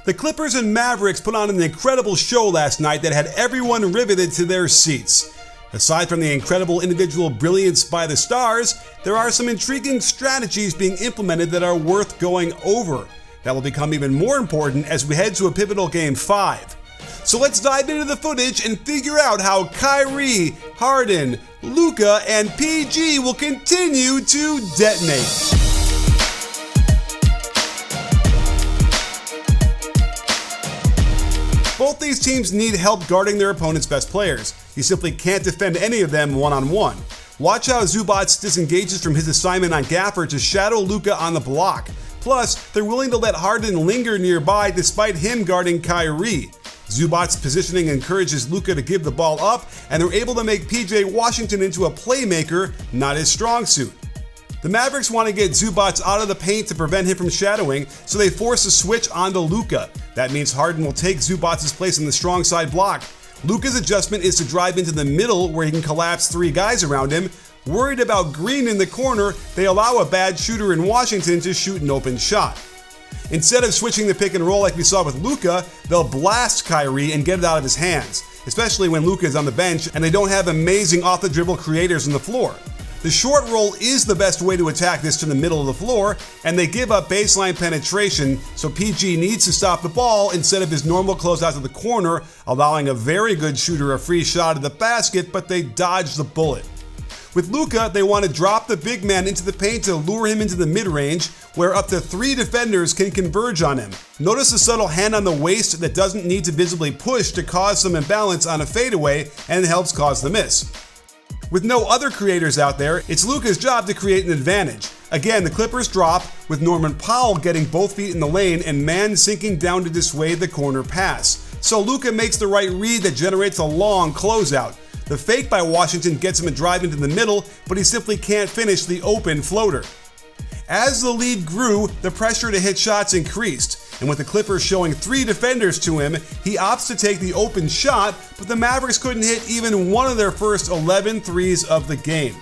The Clippers and Mavericks put on an incredible show last night that had everyone riveted to their seats. Aside from the incredible individual brilliance by the stars, there are some intriguing strategies being implemented that are worth going over. That will become even more important as we head to a pivotal Game 5. So let's dive into the footage and figure out how Kyrie, Harden, Luka, and PG will continue to detonate. Both these teams need help guarding their opponent's best players. You simply can't defend any of them one-on-one. Watch how Zubac disengages from his assignment on Gafford to shadow Luka on the block. Plus, they're willing to let Harden linger nearby despite him guarding Kyrie. Zubac's positioning encourages Luka to give the ball up, and they're able to make PJ Washington into a playmaker, not his strong suit. The Mavericks want to get Zubac out of the paint to prevent him from shadowing, so they force a switch onto Luka. That means Harden will take Zubac's place in the strong side block. Luka's adjustment is to drive into the middle where he can collapse three guys around him. Worried about Green in the corner, they allow a bad shooter in Washington to shoot an open shot. Instead of switching the pick and roll like we saw with Luka, they'll blast Kyrie and get it out of his hands, especially when Luka is on the bench and they don't have amazing off-the-dribble creators on the floor. The short roll is the best way to attack this to the middle of the floor, and they give up baseline penetration, so PG needs to stop the ball instead of his normal closeout to the corner, allowing a very good shooter a free shot at the basket, but they dodge the bullet. With Luka, they want to drop the big man into the paint to lure him into the mid-range, where up to 3 defenders can converge on him. Notice the subtle hand on the waist that doesn't need to visibly push to cause some imbalance on a fadeaway, and it helps cause the miss. With no other creators out there, it's Luka's job to create an advantage. Again, the Clippers drop, with Norman Powell getting both feet in the lane and man sinking down to dissuade the corner pass. So Luka makes the right read that generates a long closeout. The fake by Washington gets him a drive into the middle, but he simply can't finish the open floater. As the lead grew, the pressure to hit shots increased, and with the Clippers showing 3 defenders to him, he opts to take the open shot, but the Mavericks couldn't hit even one of their first 11 threes of the game.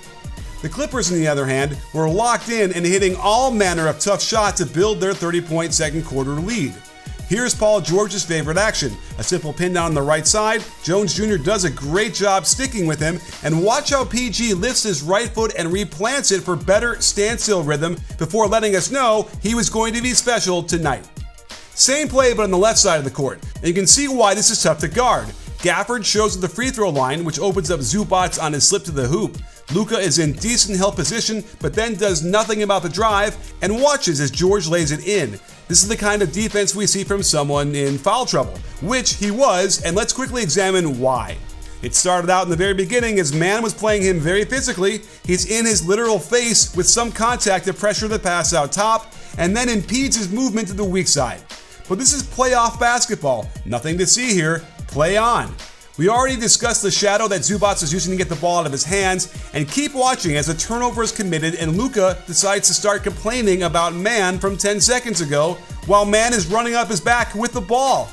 The Clippers, on the other hand, were locked in and hitting all manner of tough shots to build their 30-point second quarter lead. Here's Paul George's favorite action, a simple pin down on the right side. Jones Jr. does a great job sticking with him, and watch how PG lifts his right foot and replants it for better standstill rhythm before letting us know he was going to be special tonight. Same play but on the left side of the court, and you can see why this is tough to guard. Gafford shows at the free throw line, which opens up Zubac on his slip to the hoop. Luka is in decent help position, but then does nothing about the drive and watches as George lays it in. This is the kind of defense we see from someone in foul trouble, which he was, and let's quickly examine why. It started out in the very beginning as man was playing him very physically. He's in his literal face with some contact to pressure the pass out top, and then impedes his movement to the weak side. But this is playoff basketball. Nothing to see here. Play on. We already discussed the shadow that Zubac was using to get the ball out of his hands, and keep watching as a turnover is committed and Luka decides to start complaining about man from 10 seconds ago while man is running up his back with the ball.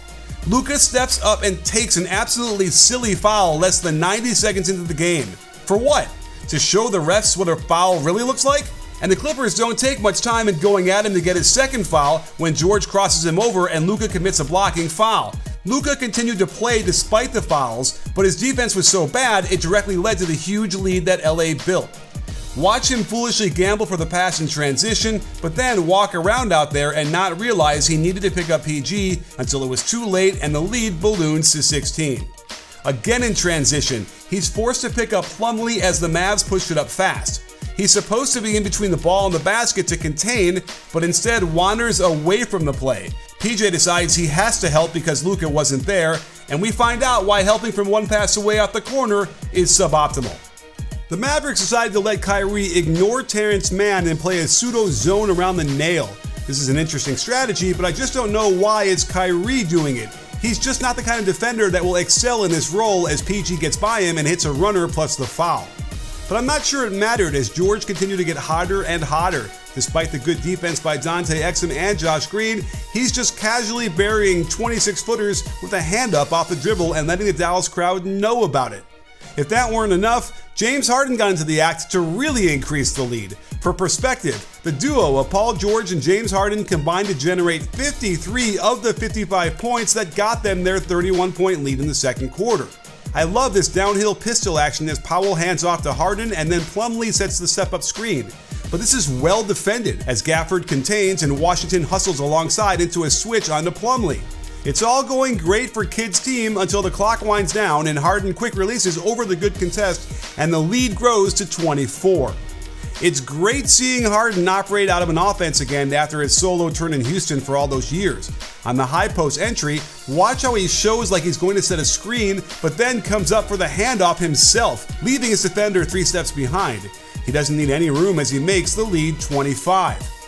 Luka steps up and takes an absolutely silly foul less than 90 seconds into the game. For what? To show the refs what a foul really looks like? And the Clippers don't take much time in going at him to get his second foul when George crosses him over and Luka commits a blocking foul. Luka continued to play despite the fouls, but his defense was so bad it directly led to the huge lead that LA built. Watch him foolishly gamble for the pass in transition, but then walk around out there and not realize he needed to pick up PG until it was too late and the lead balloons to 16. Again in transition, he's forced to pick up Plumlee as the Mavs push it up fast. He's supposed to be in between the ball and the basket to contain, but instead wanders away from the play. PJ decides he has to help because Luka wasn't there, and we find out why helping from one pass away out the corner is suboptimal. The Mavericks decided to let Kyrie ignore Terrence Mann and play a pseudo zone around the nail. This is an interesting strategy, but I just don't know why it's Kyrie doing it. He's just not the kind of defender that will excel in this role as PG gets by him and hits a runner plus the foul. But I'm not sure it mattered as George continued to get hotter and hotter. Despite the good defense by Dante Exum and Josh Green, he's just casually burying 26-footers with a hand up off the dribble and letting the Dallas crowd know about it. If that weren't enough, James Harden got into the act to really increase the lead. For perspective, the duo of Paul George and James Harden combined to generate 53 of the 55 points that got them their 31-point lead in the second quarter. I love this downhill pistol action as Powell hands off to Harden and then Plumlee sets the step-up screen. But this is well defended as Gafford contains and Washington hustles alongside into a switch onto Plumlee. It's all going great for Kidd's team until the clock winds down and Harden quick releases over the good contest and the lead grows to 24. It's great seeing Harden operate out of an offense again after his solo turn in Houston for all those years. On the high post entry, watch how he shows like he's going to set a screen, but then comes up for the handoff himself, leaving his defender 3 steps behind. He doesn't need any room as he makes the lead 25.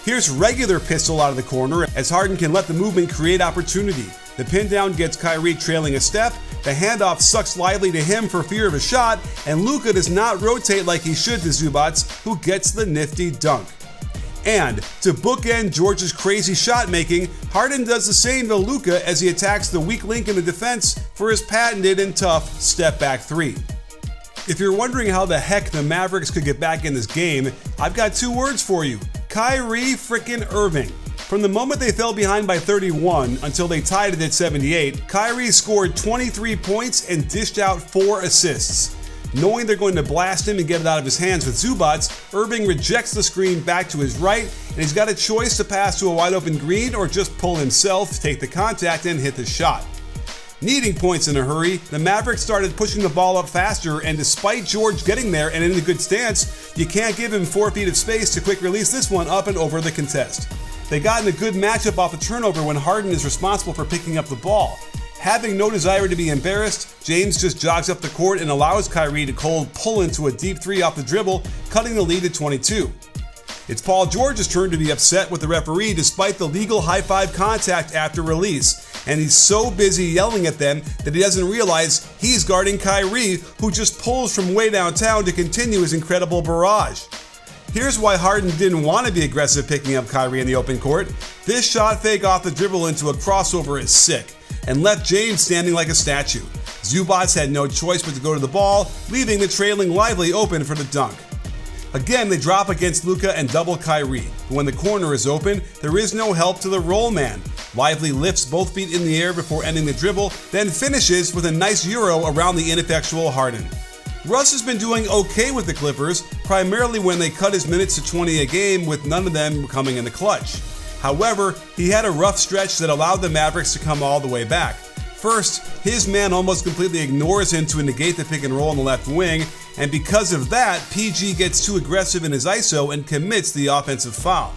Here's regular pistol out of the corner as Harden can let the movement create opportunity. The pin down gets Kyrie trailing a step, the handoff sucks lively to him for fear of a shot, and Luka does not rotate like he should to Zubac, who gets the nifty dunk. And to bookend George's crazy shot making, Harden does the same to Luka as he attacks the weak link in the defense for his patented and tough step back 3. If you're wondering how the heck the Mavericks could get back in this game, I've got 2 words for you. Kyrie frickin' Irving. From the moment they fell behind by 31 until they tied it at 78, Kyrie scored 23 points and dished out 4 assists. Knowing they're going to blast him and get it out of his hands with Zubac, Irving rejects the screen back to his right, and he's got a choice to pass to a wide open Green or just pull himself, take the contact, and hit the shot. Needing points in a hurry, the Mavericks started pushing the ball up faster, and despite George getting there and in a good stance, you can't give him 4 feet of space to quick release this one up and over the contest. They got in a good matchup off the turnover when Harden is responsible for picking up the ball. Having no desire to be embarrassed, James just jogs up the court and allows Kyrie to cold pull into a deep 3 off the dribble, cutting the lead to 22. It's Paul George's turn to be upset with the referee despite the legal high-five contact after release, and he's so busy yelling at them that he doesn't realize he's guarding Kyrie, who just pulls from way downtown to continue his incredible barrage. Here's why Harden didn't want to be aggressive picking up Kyrie in the open court. This shot fake off the dribble into a crossover is sick, and left James standing like a statue. Zubac had no choice but to go to the ball, leaving the trailing Lively open for the dunk. Again, they drop against Luka and double Kyrie, but when the corner is open, there is no help to the roll man. Lively lifts both feet in the air before ending the dribble, then finishes with a nice Euro around the ineffectual Harden. Russ has been doing okay with the Clippers, primarily when they cut his minutes to 20 a game with none of them coming in the clutch. However, he had a rough stretch that allowed the Mavericks to come all the way back. First, his man almost completely ignores him to negate the pick and roll on the left wing, and because of that, PG gets too aggressive in his ISO and commits the offensive foul.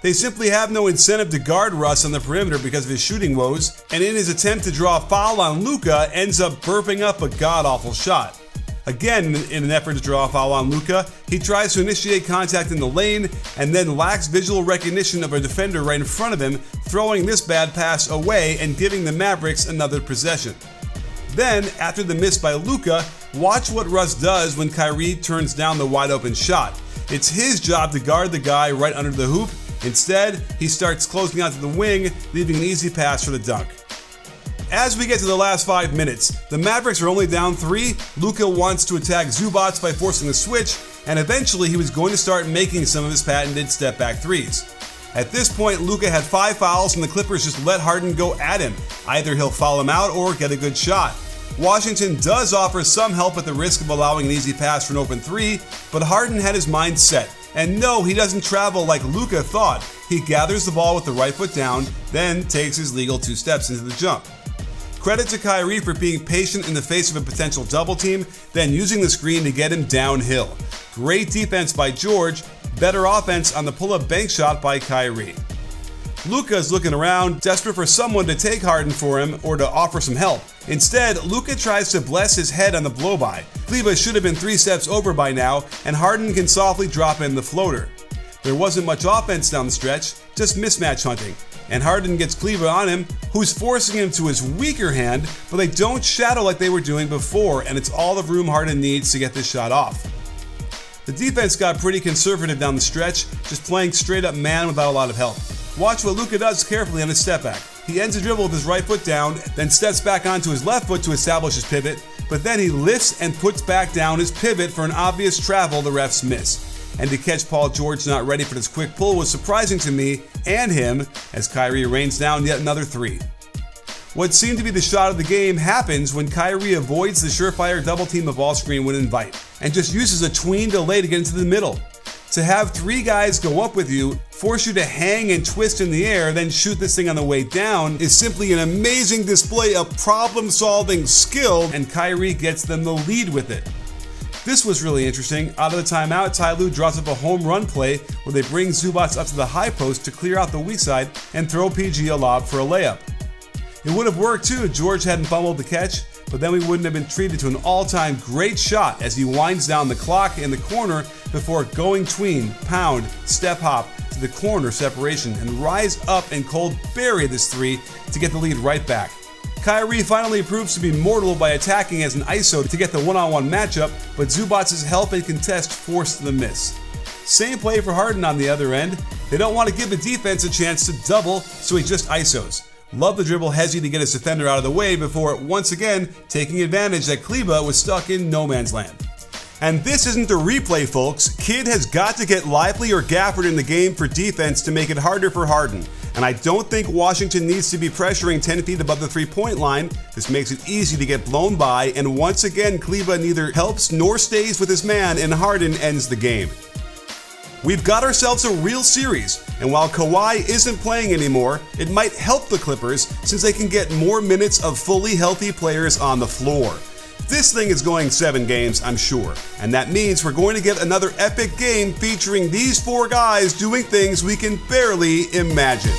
They simply have no incentive to guard Russ on the perimeter because of his shooting woes, and in his attempt to draw a foul on Luka, ends up burping up a god-awful shot. Again, in an effort to draw a foul on Luka, he tries to initiate contact in the lane and then lacks visual recognition of a defender right in front of him, throwing this bad pass away and giving the Mavericks another possession. Then, after the miss by Luka, watch what Russ does when Kyrie turns down the wide open shot. It's his job to guard the guy right under the hoop. Instead, he starts closing out to the wing, leaving an easy pass for the dunk. As we get to the last 5 minutes, the Mavericks are only down 3, Luka wants to attack Zubac by forcing the switch, and eventually he was going to start making some of his patented step-back threes. At this point, Luka had 5 fouls and the Clippers just let Harden go at him. Either he'll foul him out or get a good shot. Washington does offer some help at the risk of allowing an easy pass for an open 3, but Harden had his mind set. And no, he doesn't travel like Luka thought. He gathers the ball with the right foot down, then takes his legal 2 steps into the jump. Credit to Kyrie for being patient in the face of a potential double team, then using the screen to get him downhill. Great defense by George, better offense on the pull-up bank shot by Kyrie. Luka is looking around, desperate for someone to take Harden for him or to offer some help. Instead, Luka tries to bless his head on the blow-by. Kleba should have been 3 steps over by now, and Harden can softly drop in the floater. There wasn't much offense down the stretch, just mismatch hunting. And Harden gets Kleba on him, who's forcing him to his weaker hand, but they don't shadow like they were doing before, and it's all the room Harden needs to get this shot off. The defense got pretty conservative down the stretch, just playing straight up man without a lot of help. Watch what Luka does carefully on his step back. He ends the dribble with his right foot down, then steps back onto his left foot to establish his pivot, but then he lifts and puts back down his pivot for an obvious travel the refs miss. And to catch Paul George not ready for this quick pull was surprising to me and him as Kyrie rains down yet another three. What seemed to be the shot of the game happens when Kyrie avoids the surefire double team of ball screen when invite and just uses a tween delay to get into the middle. To have three guys go up with you, force you to hang and twist in the air, then shoot this thing on the way down is simply an amazing display of problem-solving skill, and Kyrie gets them the lead with it. This was really interesting. Out of the timeout, Ty Lue draws up a home run play where they bring Zubac up to the high post to clear out the weak side and throw PG a lob for a layup. It would have worked too if George hadn't fumbled the catch, but then we wouldn't have been treated to an all-time great shot as he winds down the clock in the corner before going tween, pound, step hop to the corner separation and rise up and cold bury this three to get the lead right back. Kyrie finally proves to be mortal by attacking as an ISO to get the one-on-one matchup, but Zubac's help and contest forced the miss. Same play for Harden on the other end. They don't want to give the defense a chance to double, so he just ISOs. Love the dribble Hezzy to get his defender out of the way before once again taking advantage that Kleba was stuck in no man's land. And this isn't a replay, folks. Kid has got to get Lively or Gafford in the game for defense to make it harder for Harden. And I don't think Washington needs to be pressuring 10 feet above the three-point line. This makes it easy to get blown by, and once again Kleba neither helps nor stays with his man, and Harden ends the game. We've got ourselves a real series, and while Kawhi isn't playing anymore, it might help the Clippers since they can get more minutes of fully healthy players on the floor. This thing is going 7 games, I'm sure, and that means we're going to get another epic game featuring these 4 guys doing things we can barely imagine.